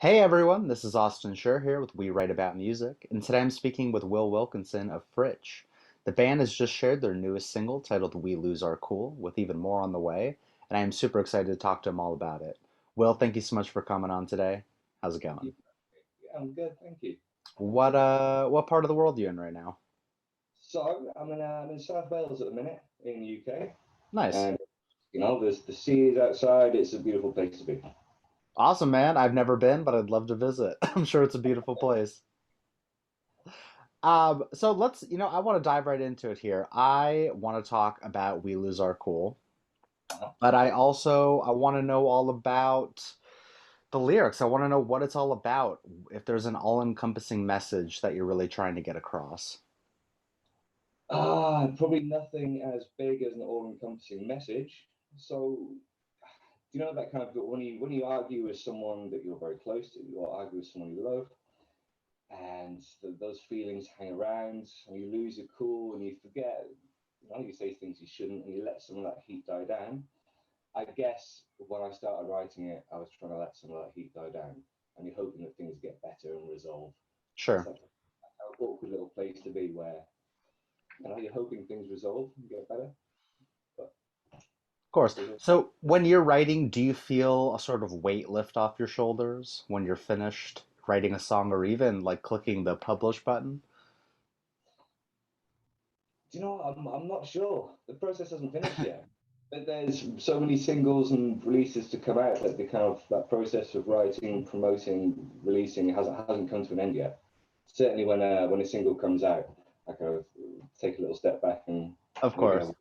Hey everyone, this is Austin Schur here with We Write About Music, and today I'm speaking with Will Wilkinson of Fritch. The band has just shared their newest single titled We Lose Our Cool, with even more on the way, and I am super excited to talk to him all about it. Will, thank you so much for coming on today. How's it Yeah, going? I'm good, thank you. What part of the world are you in right now? So I'm in South Wales at the minute in the UK, Nice. and there's the sea is outside. It's a beautiful place to be. Awesome, man. I've never been, but I'd love to visit. I'm sure it's a beautiful place. So I want to dive right into it here. I want to talk about We Lose Our Cool. Uh-huh. But I want to know all about the lyrics. I want to know what it's all about. If there's an all-encompassing message that you're really trying to get across. Probably nothing as big as an all-encompassing message. So, do you know that kind of when you argue with someone that you're very close to, or argue with someone you love, and those feelings hang around, and you lose your cool, and you forget, you say things you shouldn't, and you let some of that heat die down. I guess when I started writing it, I was trying to let some of that heat die down, and you're hoping that things get better and resolve. It's Sure. like an awkward little place to be where you're hoping things resolve and get better, but Of course. it doesn't. So when you're writing, do you feel a sort of weight lift off your shoulders when you're finished writing a song or even like clicking the publish button? Do you know what? I'm not sure. The process hasn't finished yet. There's so many singles and releases to come out that the kind of that process of writing, promoting, releasing hasn't come to an end yet. Certainly, when a single comes out, I kind of take a little step back and Of maybe course. have.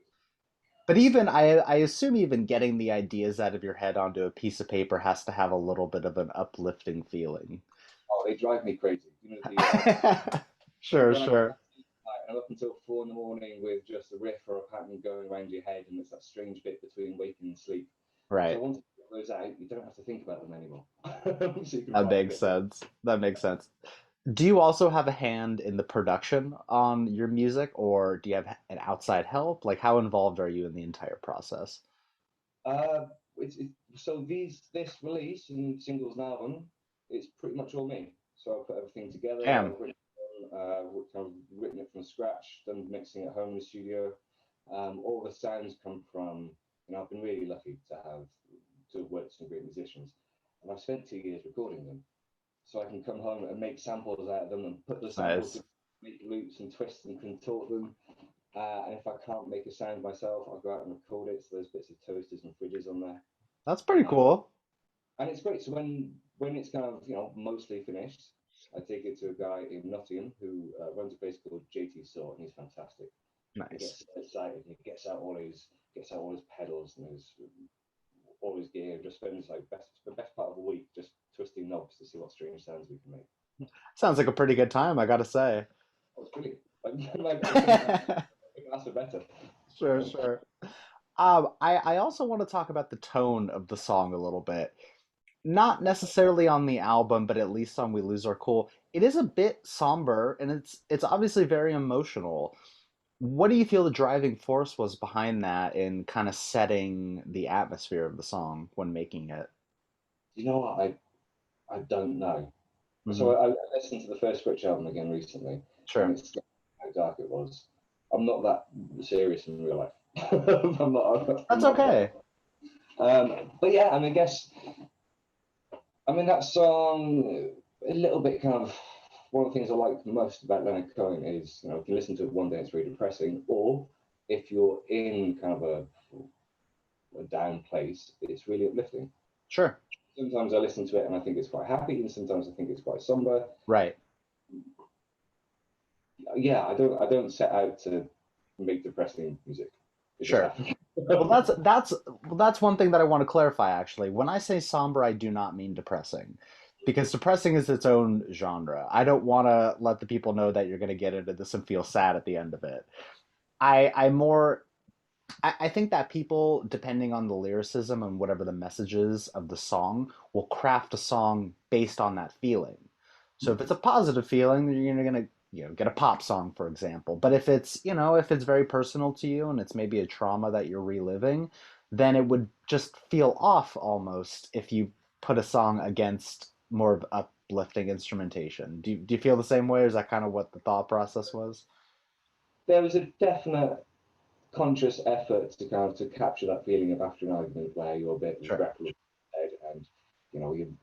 But even I assume even getting the ideas out of your head onto a piece of paper has to have a little bit of an uplifting feeling. Oh, they drive me crazy. The Sure, when I go sure. back to night and I'm up until 4 in the morning with just a riff or a pattern going around your head, and it's that strange bit between waking and sleep. So Right. once you get those out, you don't have to think about them anymore. So you can That write a makes bit. sense. That makes sense. Do you also have a hand in the production on your music, or do you have an outside help? Like, how involved are you in the entire process? Uh, so this release and singles and album, it's pretty much all me. So I put everything together. Damn, I've written it from scratch, done mixing at home in the studio. All the sounds come from, I've been really lucky to have worked with some great musicians, and I've spent 2 years recording them. So I can come home and make samples out of them and put the samples nice. to make loops and twist and contort them. And if I can't make a sound myself, I'll go out and record it. So there's bits of toasters and fridges on there. That's pretty Uh, cool. and it's great. So when it's kind of mostly finished, I take it to a guy in Nottingham who runs a place called JT Saw, and he's fantastic. He Nice. gets so excited and he gets out all his pedals and his all his gear, and just spends like the best part of a week just twisting knobs to see what strange sounds we can make. Sounds like a pretty good time, I gotta say. Oh, it's brilliant. I couldn't ask for better. Sure, sure. I also want to talk about the tone of the song a little bit. Not necessarily on the album, but at least on We Lose Our Cool. It is a bit somber and it's obviously very emotional. What do you feel the driving force was behind that in kind of setting the atmosphere of the song when making it? You know what? I don't know. Hmm. So I listened to the first Fritch album again recently, and Sure. it's how dark it was. I'm not that serious in real life. I'm That's not quite. okay. But yeah, that song a little bit kind of one of the things I like most about Leonard Cohen is if you listen to it one day it's really depressing, or if you're in kind of a down place, it's really uplifting. Sure. Sometimes I listen to it and I think it's quite happy, and sometimes I think it's quite somber. Right. Yeah, I don't set out to make depressing music. It just Sure. happens. Well, that's one thing that I want to clarify actually. When I say somber, I do not mean depressing. Because depressing is its own genre. I don't want to let the people know that you're going to get into this and feel sad at the end of it. I more I think that people, depending on the lyricism and whatever the message is of the song, will craft a song based on that feeling. So if it's a positive feeling, then you're gonna get a pop song, for example. But if it's very personal to you and it's maybe a trauma that you're reliving, then it would just feel off almost if you put a song against more of uplifting instrumentation. Do you feel the same way, or is that kind of what the thought process was? There was a definite conscious effort to kind of to capture that feeling of after an argument where you're a bit Sure. regretful and you know you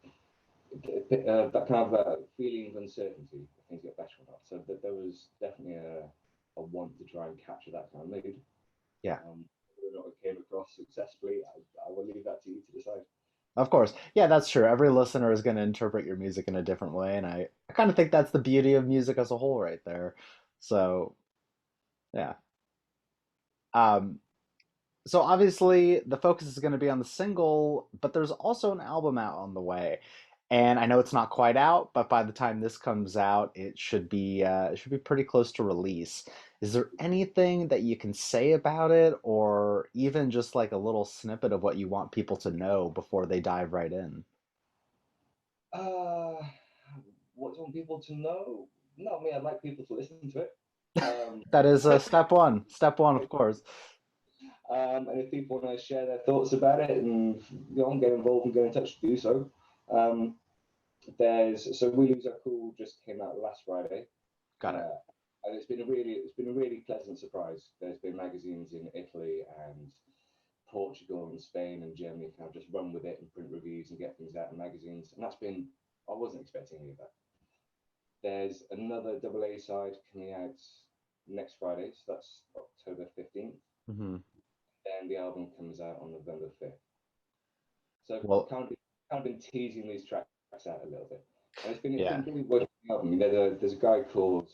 that kind of feeling of uncertainty if things get better or not. So that there was definitely a want to try and capture that kind of mood. Yeah. Whether or not it came across successfully, I will leave that to you to decide. Of course. Yeah, that's true. Every listener is going to interpret your music in a different way, and I kind of think that's the beauty of music as a whole right there. So, yeah. Um, so obviously the focus is going to be on the single, but there's also an album out on the way. And I know it's not quite out, but by the time this comes out, it should be pretty close to release. Is there anything that you can say about it, or even just like a little snippet of what you want people to know before they dive right in? Uh, what do you want people to know? Not me. I'd like people to listen to it. Um, That is step one. Step one, of course. and if people want to share their thoughts about it and get involved and get in touch, do so. Um, there's so We Lose Our Cool just came out last Friday, Got it. and it's been a really pleasant surprise. There's been magazines in Italy and Portugal and Spain and Germany kind of just run with it and print reviews and get things out in magazines, and that's been I wasn't expecting any of that. There's another double A side coming out next Friday, so that's October 15th. Hmm. Then the album comes out on November 5th. So Well, kind of been teasing these tracks out a little bit, and it's yeah. been really working out. I mean, there's a guy called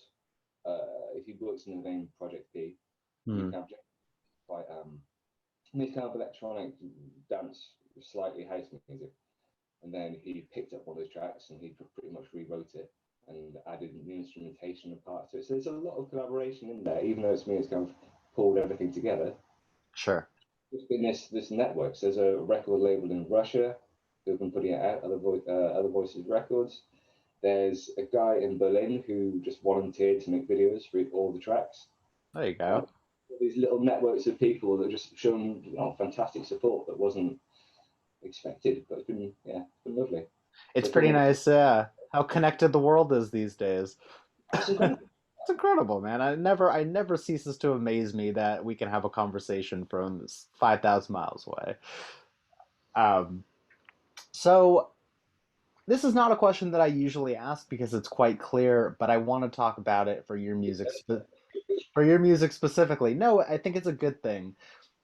he works in the name Project B. He Hmm. kind of quite he's kind of electronic dance, slightly house music, and then he picked up one of those tracks and he pretty much rewrote it and added new instrumentation and parts to it. So there's a lot of collaboration in there, even though it's me, it's kind of pulled everything together. Sure. There's been this network. So there's a record label in Russia who've been putting it out, Other Voices Records. There's a guy in Berlin who just volunteered to make videos for all the tracks. There you And go. these little networks of people that just shown fantastic support that wasn't expected, but it's been lovely. So It's if you pretty want nice, how connected the world is these days. it's incredible. It's incredible, man. I never ceases to amaze me that we can have a conversation from 5,000 miles away. Um, so this is not a question that I usually ask because it's quite clear, but I want to talk about it for your for your music specifically. No, I think it's a good thing.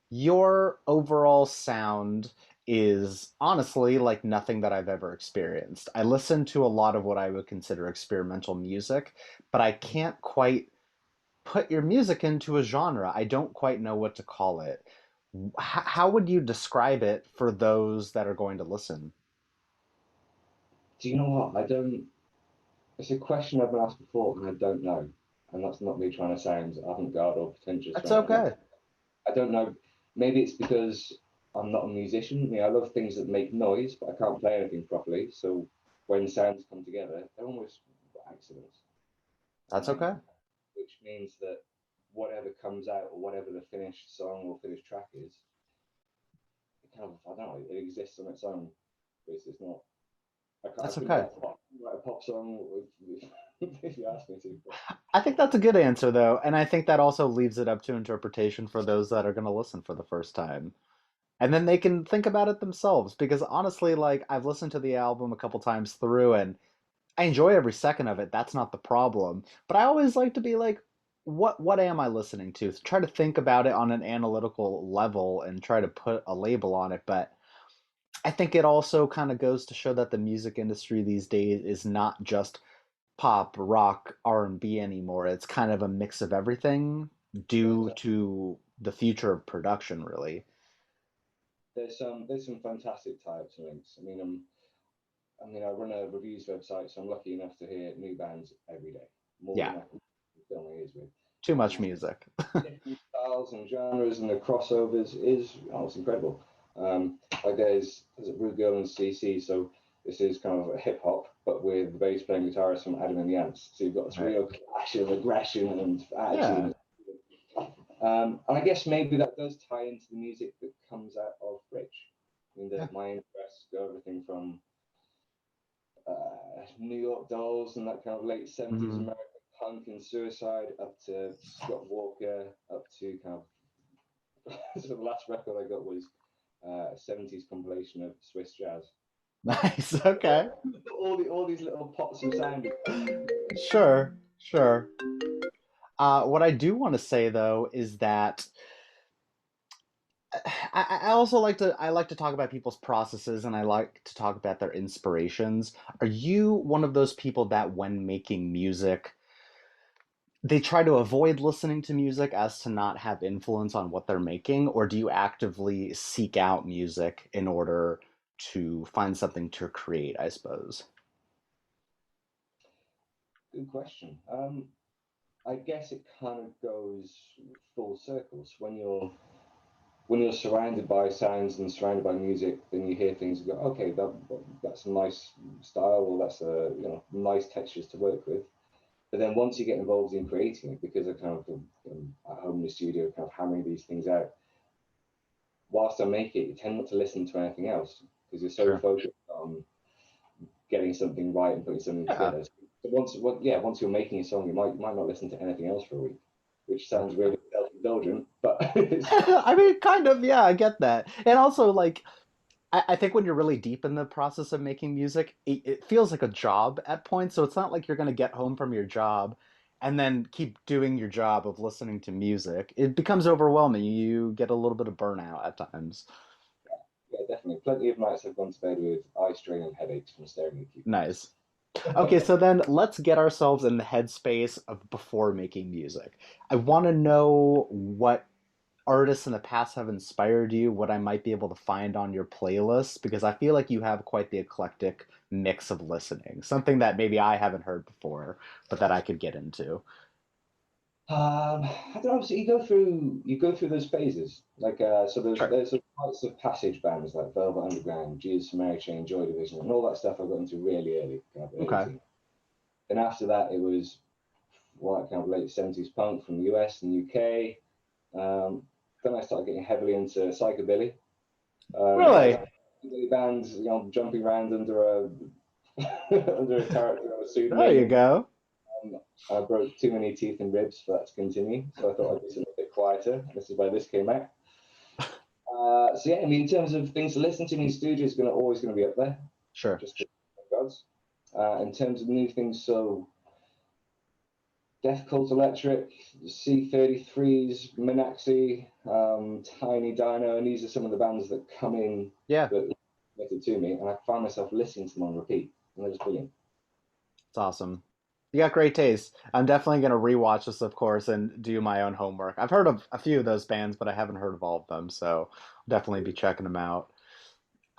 Your overall sound is honestly like nothing that I've ever experienced. I listen to a lot of what I would consider experimental music, but I can't quite put your music into a genre. I don't quite know what to call it. How would you describe it for those that are going to listen? Do you know what? I don't. It's a question I've been asked before, and I don't know. And that's not me trying to sound avant-garde or pretentious That's or anything. okay. I don't know. Maybe it's because I'm not a musician. I mean, I love things that make noise, but I can't play anything properly. So when sounds come together, they're almost accidents. That's Um, okay. which means that whatever comes out or whatever the finished song or finished track is, it kind of I don't know. It exists on its own. It's not. I That's couldn't okay. write a pop song if you asked me to. But I think that's a good answer, though, and I think that also leaves it up to interpretation for those that are going to listen for the first time. And then they can think about it themselves, because honestly, like, I've listened to the album a couple times through, and I enjoy every second of it. That's not the problem. But I always like to be like, what am I listening to? Try to think about it on an analytical level and try to put a label on it. But I think it also kind of goes to show that the music industry these days is not just pop, rock, R&B anymore. It's kind of a mix of everything due to the future of production, really. there's some fantastic types and links. I mean, I run a reviews website, so I'm lucky enough to hear new bands every day, more Yeah, than I can fill my ears with. too much And music. different styles and genres and the crossovers is it's incredible. Like there's a Rude Girl and CC, so this is kind of a hip hop, but with the bass playing guitarist from Adam and the Ants. So you've got this Right. real clash of aggression and Yeah. attitude. And I guess maybe that does tie into the music that comes out of Fritch. I mean, Yeah. my interests go everything from New York Dolls and that kind of late 70s Hmm. American punk and suicide, up to Scott Walker, up to kind of so the last record I got was a 70s compilation of Swiss jazz. Nice. Okay. All these little pots of sound. Sure. Sure. What I do want to say though is that I also like to talk about people's processes and I like to talk about their inspirations. Are you one of those people that when making music, they try to avoid listening to music as to not have influence on what they're making, or do you actively seek out music in order to find something to create, I suppose? Good question. I guess it kind of goes full circles when you're surrounded by sounds and surrounded by music, then you hear things and go, okay, that's a nice style, or that's a nice textures to work with. But then once you get involved in creating it, because I kind of at home in the studio, kind of hammering these things out, whilst I make it, you tend not to listen to anything else because you're so Sure. focused on getting something right and putting something Yeah. together. So once you're making a song, you might not listen to anything else for a week, which sounds Gotcha. really self-indulgent, but it's I mean, kind of, yeah, I get that. And also, like, I think when you're really deep in the process of making music, it feels like a job at points. So it's not like you're going to get home from your job and then keep doing your job of listening to music. It becomes overwhelming. You get a little bit of burnout at times. yeah, definitely. Plenty of nights I've gone to bed with eye strain and headaches from staring at keyboards. Nice. Okay, so then let's get ourselves in the headspace of before making music. I want to know what artists in the past have inspired you, what I might be able to find on your playlist, because I feel like you have quite the eclectic mix of listening, something that maybe I haven't heard before, but that I could get into. I don't know. So you go through those phases. Like so Sure. there's rites of passage bands like Velvet Underground, Jesus and Mary Chain, Joy Division, and all that stuff I got into really early, kind of early Okay. teen. Then after that, it was kind of late 70s punk from the US and UK. Um, then I started getting heavily into psychobilly. Really? Psychobilly bands, jumping around under a under a character of a There you pseudonym. go. I broke too many teeth and ribs for that to continue, so I thought I'd do something a bit quieter. This is why this came out. So yeah, I mean, in terms of things to listen to, in studio is always going to be up there, Sure. just gods. In terms of new things, so Death Cult Electric, C33s, Minaxi, Tiny Dino, and these are some of the bands that come in Yeah, that related to me, and I find myself listening to them on repeat, and they're just brilliant. it's awesome. You got great taste. I'm definitely going to rewatch this, of course, and do my own homework. I've heard of a few of those bands, but I haven't heard of all of them, so I'll definitely be checking them out.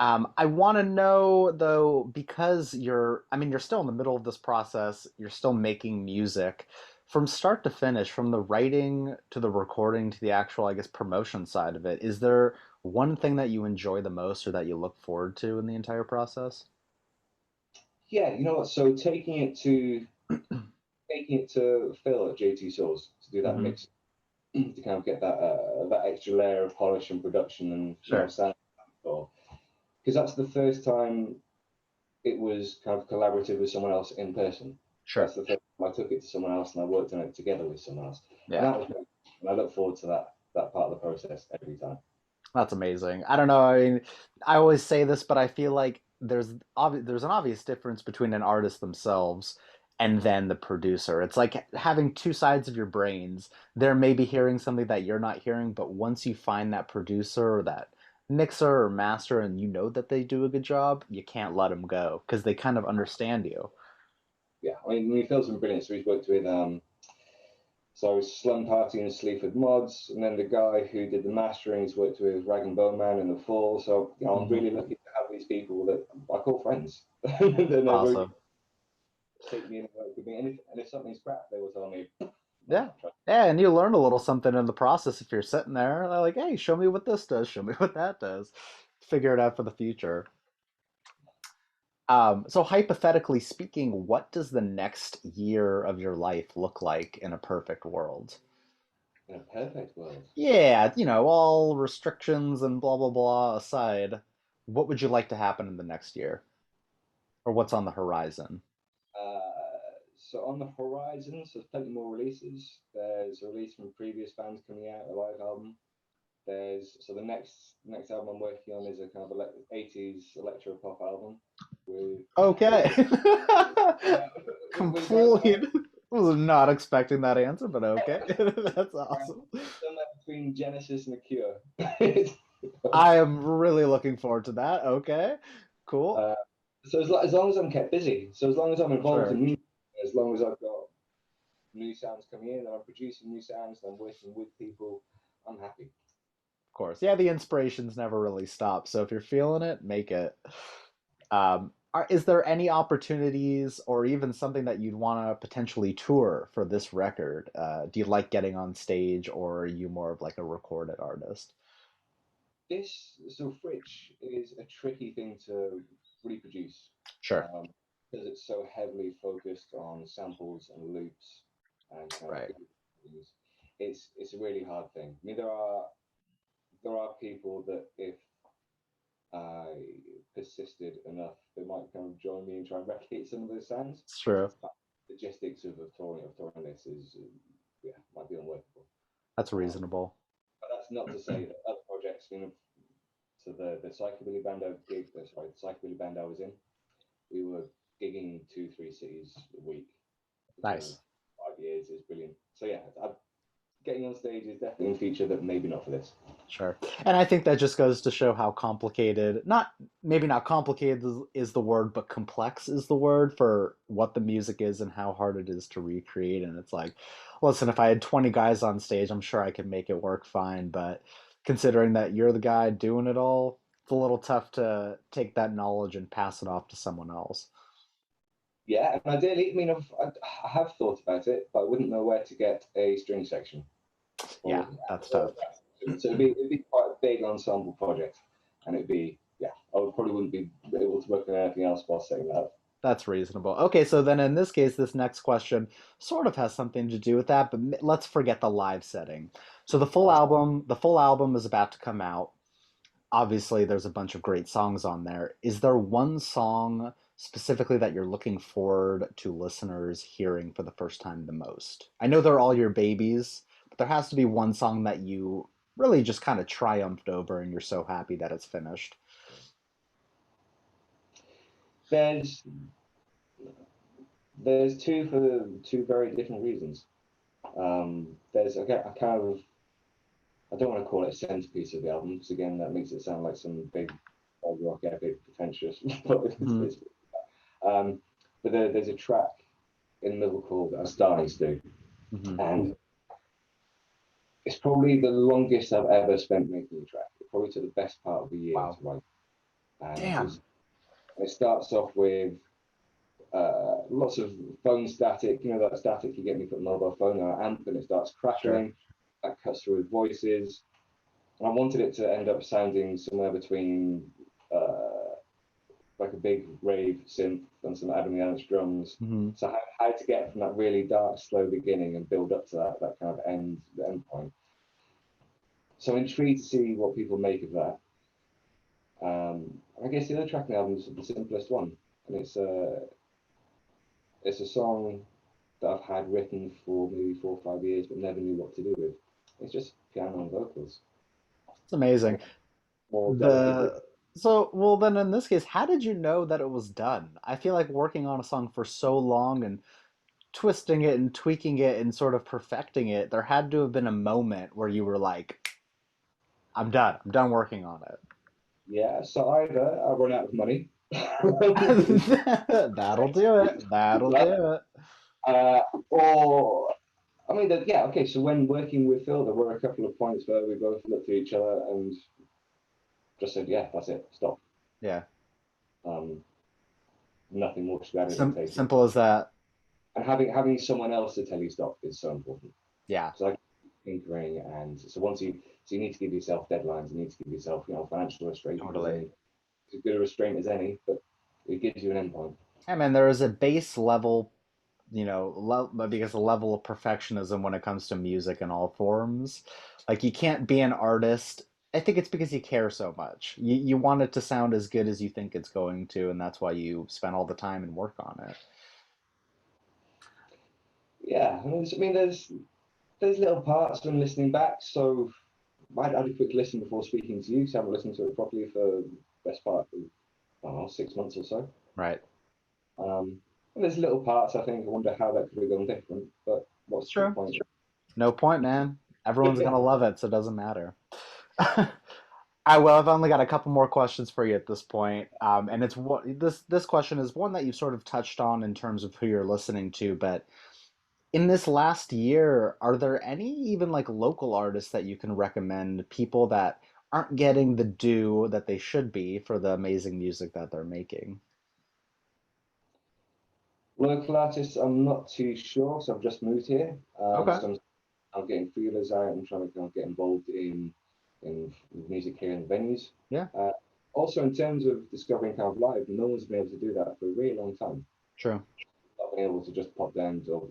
I want to know though, because I mean, you're still in the middle of this process, you're still making music from start to finish, from the writing to the recording to the actual, I guess, promotion side of it. Is there one thing that you enjoy the most or that you look forward to in the entire process? Yeah, you know what? So taking it to Phil at JT Source to do that Hmm. mix to kind of get that extra layer of polish and production and Sure, sound for, because that's the first time it was kind of collaborative with someone else in person. sure. That's the first time I took it to someone else and I worked on it together with someone else, and Yeah. that was great. And I look forward to that part of the process every time. That's amazing. I don't know. I mean, I always say this, but I feel like there's an obvious difference between an artist themselves and then the producer. It's like having two sides of your brains. They're maybe hearing something that you're not hearing, but once you find that producer or that mixer or master and you know that they do a good job, you can't let them go because they kind of understand you. Yeah, I mean, Phil's been brilliant. So he's worked with Slum Party and Sleaford Mods, and then the guy who did the masterings worked with Rag and Bone Man in the Fall. So I'm Hmm. really lucky to have these people that I call friends. They're never Awesome. take me in and work with me. And if something's crap, they will tell me, no, Yeah. trust Yeah, and you learn a little something in the process if you're sitting there like, hey, show me what this does, show me what that does. Figure it out for the future. So hypothetically speaking, what does the next year of your life look like in a perfect world? me. In a perfect world. Yeah, all restrictions and blah blah blah aside, what would you like to happen in the next year? Or what's on the horizon? So on the horizon, so there's plenty more releases. There's a release from previous bands coming out, a live album. The next album I'm working on is a kind of 80s electro pop album with Okay. uh, with guys Complete. Was not expecting that answer, but okay. That's awesome. somewhere between Genesis and The Cure. I am really looking forward to that. Okay. Cool. uh, so as long as I'm kept busy, so as long as I'm involved Sure. in music, as long as I've got new sounds coming in and I'm producing new sounds and I'm working with people, I'm happy. Of course. Yeah, the inspirations never really stop. So if you're feeling it, make it. Is there any opportunities or even something that you'd want to potentially tour for this record? Do you like getting on stage or are you more of like a recorded artist? So Fritch is a tricky thing to reproduce Sure. um, because it's so heavily focused on samples and loops and kind of Right. things. It's a really hard thing. I mean, there are people that if I persisted enough, they might kind of join me and try and replicate some of those sounds. It's true. But logistics of touring this is yeah, might be unworkable. That's Um, reasonable. but that's not to say that other projects, so the psychobilly band I sorry, the psychobilly band I was in, we were gigging 2, 3 cities a week for Nice. 5 years. It's brilliant. So yeah, getting on stage is definitely a feature, that maybe not for this. Sure. And I think that just goes to show how complicated, not maybe not complicated is the word, but complex is the word for what the music is and how hard it is to recreate. And it's like, listen, if I had 20 guys on stage, I'm sure I could make it work fine. But considering that you're the guy doing it all, it's a little tough to take that knowledge and pass it off to someone else. Yeah, and ideally, I mean, I have thought about it, but I wouldn't know where to get a string section Yeah, or that's all tough. of that. So it'd be quite a big ensemble project, and it'd be yeah, I would probably wouldn't be able to work on anything else while setting that up. That's reasonable. Okay, so then in this case, this next question sort of has something to do with that, but let's forget the live setting. So the full album is about to come out. Obviously, there's a bunch of great songs on there. Is there one song specifically that you're looking forward to listeners hearing for the first time the most? I know they're all your babies, but there has to be one song that you really just kind of triumphed over and you're so happy that it's finished. There's there's two for two very different reasons. There's I kind of I don't want to call it a centerpiece of the album because again that makes it sound like some big old rock epic pretentious. But Hmm. um, there's a track in the middle called "A Star Needs to," Hmm. and it's probably the longest I've ever spent making a track. It probably took the best part of the year Wow. to write, and Damn. it starts off with lots of phone static. You know that static you get when you put a mobile phone on an amp, and it starts Sure. crackling. That cuts through with voices. And I wanted it to end up sounding somewhere between like a big rave synth and some Adam Yanish drums. Hmm. So how to get from that really dark, slow beginning and build up to that kind of end point. So I'm intrigued to see what people make of that. I guess the other track on the album is the simplest one, and it's a song that I've had written for maybe 4 or 5 years, but never knew what to do with. It's just piano and vocals, It's amazing. and more delicate. The so well then in this case, how did you know that it was done? I feel like working on a song for so long and twisting it and tweaking it and sort of perfecting it, there had to have been a moment where you were like, I'm done. I'm done working on Yeah, so either I run out of money, it. That'll do it. That'll do it. uh, or I mean, yeah, okay. So when working with Phil, there were a couple of points where we both looked at each other and just said, "Yeah, that's it, stop." Yeah. Um, Nothing more to be added or taken. Simple as that. And having someone else to tell you stop is so important. Yeah, So like tinkering, and so you need to give yourself deadlines. You need to give yourself financial restraint because totally. then it's as good a restraint as any, but it gives you an endpoint. I mean, there is a base level, because a level of perfectionism when it comes to music in all forms. Like you can't be an artist I think it's because you care so much. You want it to sound as good as you think it's going to, and that's why you spend all the time and work on it. Yeah, I mean, there's little parts when listening back. So I had a quick listen before speaking to you, because I haven't listened to it properly for the best part of, I don't know, 6 months or so. Right. And there's little parts I think I wonder how that could have gone different, but what's the Sure. point? No point, man. Everyone's gonna love it, so it doesn't matter. I well, I've only got a couple more questions for you at this point, and it's what this question is one that you've sort of touched on in terms of who you're listening to, but in this last year, are there any even like local artists that you can recommend, people that aren't getting the due that they should be for the amazing music that they're making? Local artists, I'm not too sure, so I've just moved here. Okay. So I'm getting feelers out and trying to kind of get involved in music here in the venues. Yeah, Uh, Also, in terms of discovering kind of live, no one's been able to do that for a really long time. true. Not been able to just pop down or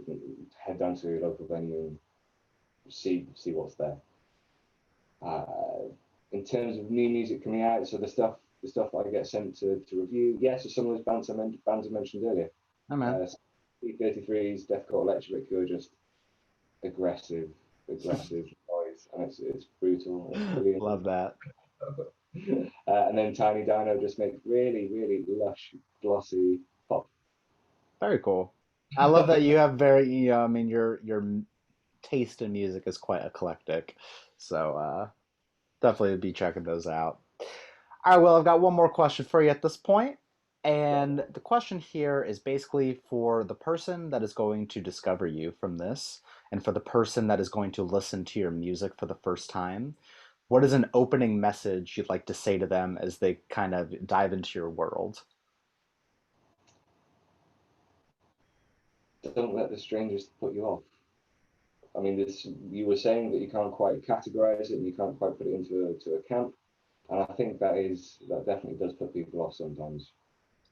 head down to a local venue and see what's there. Uh, in terms of new music coming out, so the stuff I get sent to review, yes, so some of those bands I mentioned earlier, Oh man, P33s, Deathcore Electric, who are just aggressive, aggressive noise, and it's brutal. It's brilliant. love that. And then Tiny Dino just makes really, really lush, glossy pop. Very cool. I love that you have very, I mean, your taste in music is quite eclectic, so definitely be checking those out. All right, well, I've got one more question for you at this point. And the question here is basically for the person that is going to discover you from this, and for the person that is going to listen to your music for the first time. What is an opening message you'd like to say to them as they kind of dive into your world? Don't let the strangers put you off. I mean, this you were saying that you can't quite categorize it and you can't quite put it into a camp, and I think that definitely does put people off sometimes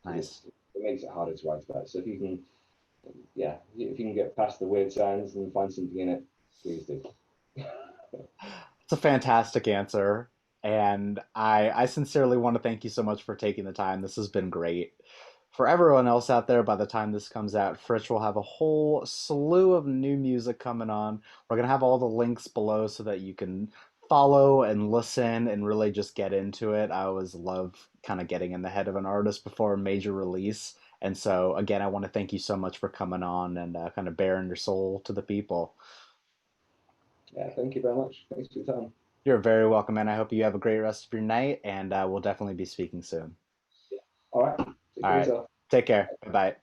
because Nice. it makes it harder to write about. So if you can, yeah, if you can get past the weird sounds and find something in it, please do. It's a fantastic answer. And I sincerely want to thank you so much for taking the time. This has been great. For everyone else out there, by the time this comes out, Fritch will have a whole slew of new music coming on. We're going to have all the links below so that you can follow and listen and really just get into it. I always love kind of getting in the head of an artist before a major release. And so, again, I want to thank you so much for coming on and kind of bearing your soul to the people. Yeah, thank you very much. Thanks for your time. You're very welcome, and I hope you have a great rest of your night, and we'll definitely be speaking soon. All right, take All care of right. yourself. Take care. Bye bye.